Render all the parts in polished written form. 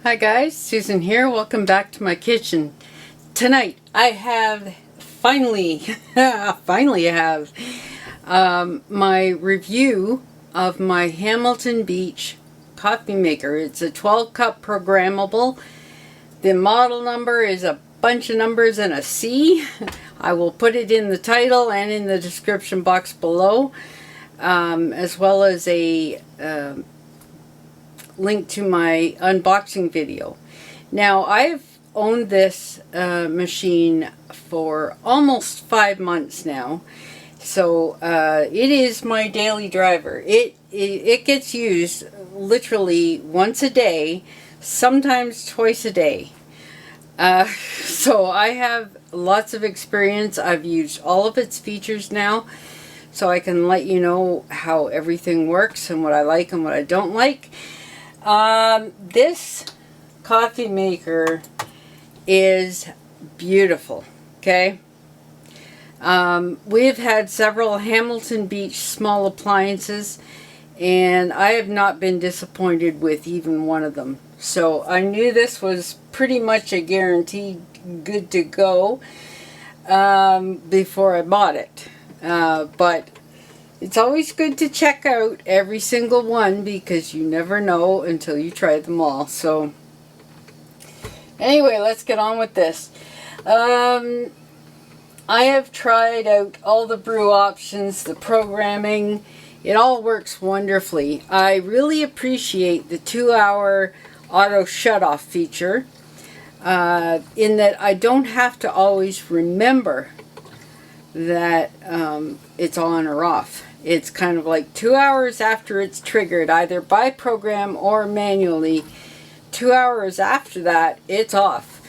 Hi guys, Susan here. Welcome back to my kitchen. Tonight I have finally have my review of my Hamilton Beach coffee maker. It's a 12 cup programmable. The model number is a bunch of numbers and a C. I will put it in the title and in the description box below, as well as a link to my unboxing video. Now, I've owned this machine for almost 5 months now, so it is my daily driver. It gets used literally once a day, sometimes twice a day. So I have lots of experience. I've used all of its features now, so I can let you know how everything works and what I like and what I don't like. This coffee maker is beautiful, okay? We've had several Hamilton Beach small appliances, and I have not been disappointed with even one of them. So I knew this was pretty much a guaranteed good to go before I bought it. But it's always good to check out every single one because you never know until you try them all. So anyway, let's get on with this. I have tried out all the brew options, the programming. It all works wonderfully. I really appreciate the 2-hour auto shut-off feature in that I don't have to always remember that it's on or off. It's kind of like 2 hours after it's triggered, either by program or manually. 2 hours after that, it's off.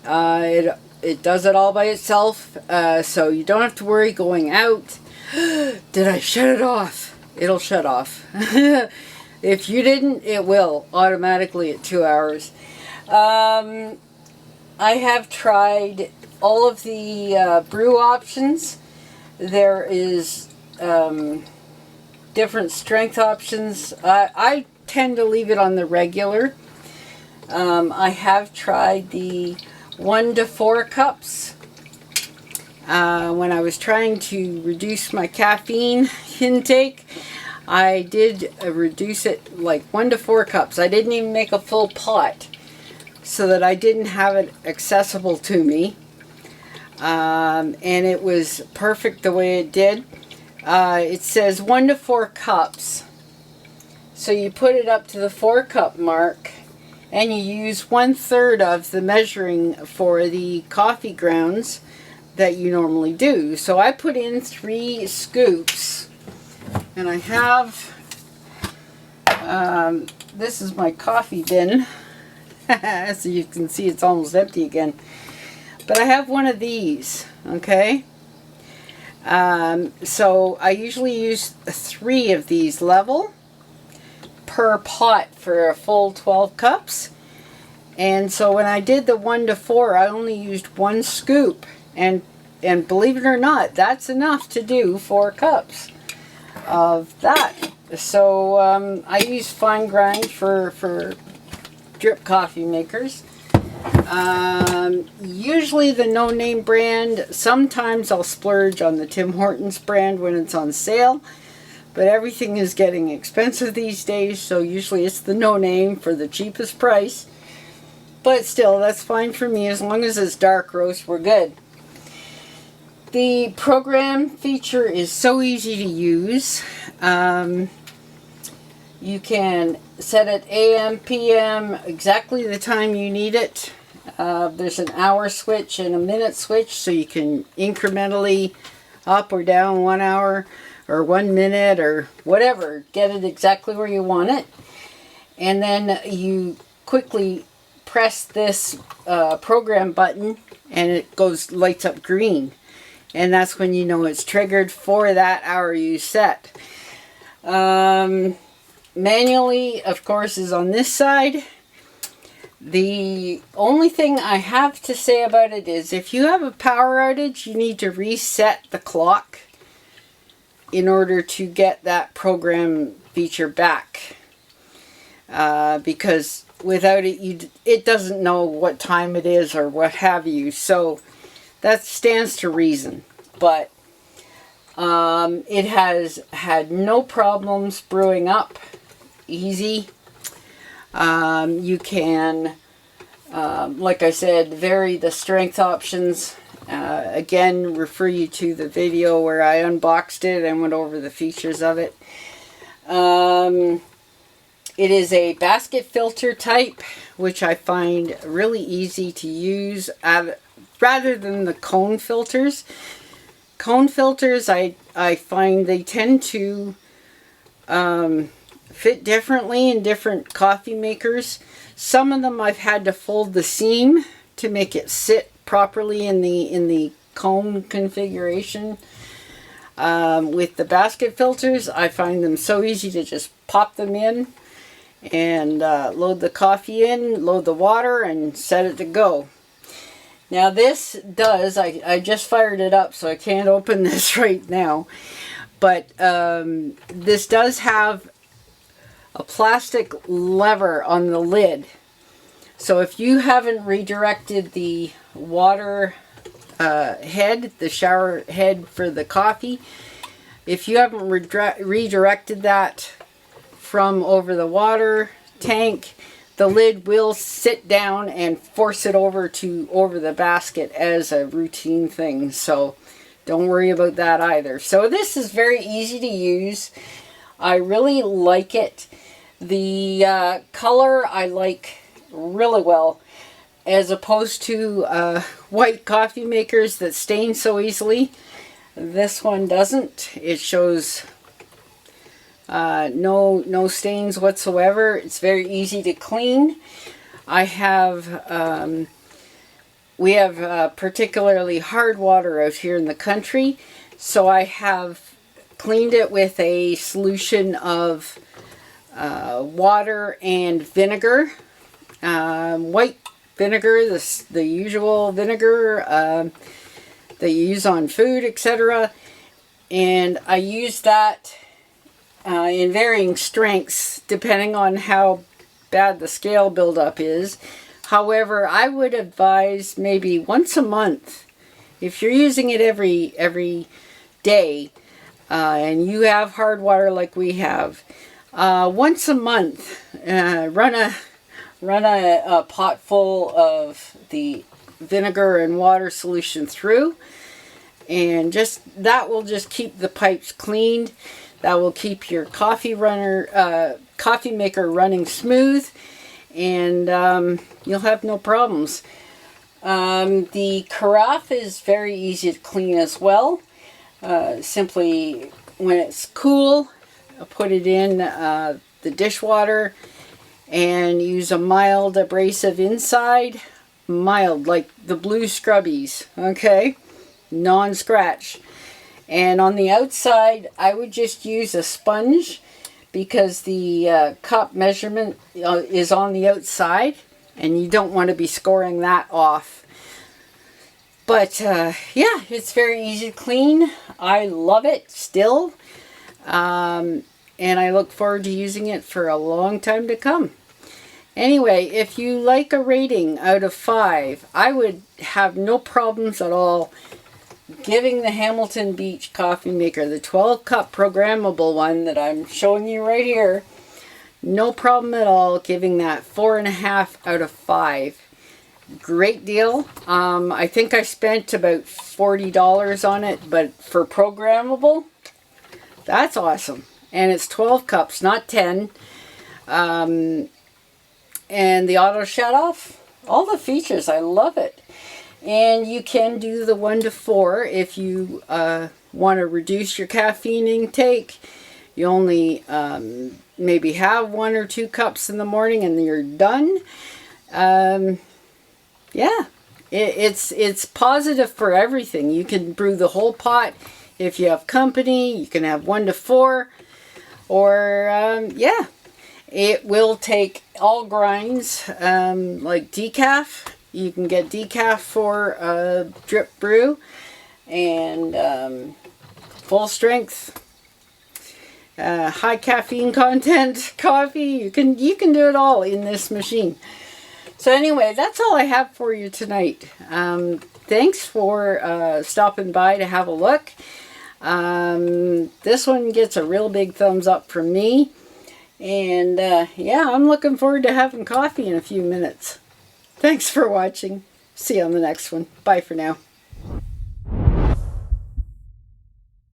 It does it all by itself, so you don't have to worry going out. Did I shut it off? It'll shut off. If you didn't, it will automatically at 2 hours. I have tried all of the brew options. There is different strength options. I tend to leave it on the regular. I have tried the 1 to 4 cups. When I was trying to reduce my caffeine intake, I did reduce it like 1 to 4 cups. I didn't even make a full pot so that I didn't have it accessible to me. And it was perfect the way it did. It says 1 to 4 cups. So you put it up to the 4 cup mark and you use 1/3 of the measuring for the coffee grounds that you normally do. So I put in 3 scoops, and I have, this is my coffee bin. So you can see it's almost empty again. But I have one of these, okay? So I usually use 3 of these level per pot for a full 12 cups. And so when I did the 1 to 4, I only used 1 scoop. And believe it or not, that's enough to do 4 cups of that. So I use fine grind for drip coffee makers. Usually the no-name brand. Sometimes I'll splurge on the Tim Hortons brand when it's on sale, but everything is getting expensive these days, so usually it's the no-name for the cheapest price. But still, that's fine for me. As long as it's dark roast, we're good. The program feature is so easy to use. You can set it AM, PM, exactly the time you need it. There's an hour switch and a minute switch, so you can incrementally up or down 1 hour or 1 minute or whatever. Get it exactly where you want it. And then you quickly press this program button and it lights up green. And that's when you know it's triggered for that hour you set. Manually, of course, is on this side. The only thing I have to say about it is if you have a power outage, you need to reset the clock in order to get that program feature back. because without it, it doesn't know what time it is or what have you. So that stands to reason. But it has had no problems brewing up. Easy. You can, like I said, vary the strength options. Again, refer you to the video where I unboxed it and went over the features of it. It is a basket filter type, which I find really easy to use rather than the cone filters. Cone filters, I find they tend to fit differently in different coffee makers. Some of them I've had to fold the seam to make it sit properly in the cone configuration. With the basket filters, I find them so easy to just pop them in and load the coffee in, load the water, and set it to go. Now this does, I just fired it up, so I can't open this right now, but this does have a plastic lever on the lid. So if you haven't redirected the water head, the shower head for the coffee, if you haven't redirected that from over the water tank, the lid will sit down and force it over the basket as a routine thing. So don't worry about that either. So this is very easy to use. I really like it. The color I like really well, as opposed to white coffee makers that stain so easily. This one doesn't. It shows no stains whatsoever. It's very easy to clean. I have we have particularly hard water out here in the country, so I have cleaned it with a solution of water and vinegar, white vinegar, the usual vinegar that you use on food, etc. And I use that in varying strengths depending on how bad the scale buildup is. However, I would advise maybe once a month, if you're using it every day and you have hard water like we have, once a month run a pot full of the vinegar and water solution through, and that will just keep the pipes cleaned. That will keep your coffee maker running smooth, and you'll have no problems. The carafe is very easy to clean as well. Simply, when it's cool, put it in the dishwater and use a mild abrasive inside. Mild, like the blue scrubbies, okay? Non-scratch. And on the outside, I would just use a sponge, because the cup measurement is on the outside, and you don't want to be scoring that off. But yeah, it's very easy to clean. I love it still. And I look forward to using it for a long time to come. Anyway, if you like a rating out of 5, I would have no problems at all giving the Hamilton Beach Coffee Maker, the 12-cup programmable one that I'm showing you right here, no problem at all giving that 4.5 out of 5. Great deal. I think I spent about $40 on it, but for programmable, that's awesome. And it's 12 cups, not 10. And the auto shut off, all the features, I love it. And you can do the 1 to 4 if you want to reduce your caffeine intake. You only maybe have 1 or 2 cups in the morning and you're done. Yeah, it's positive for everything. You can brew the whole pot. If you have company, you can have 1 to 4. Or, yeah, it will take all grinds, like decaf. You can get decaf for drip brew, and full strength. high caffeine content coffee. You can do it all in this machine. So anyway, that's all I have for you tonight. Thanks for stopping by to have a look. This one gets a real big thumbs up from me. And yeah, I'm looking forward to having coffee in a few minutes. Thanks for watching. See you on the next one. Bye for now.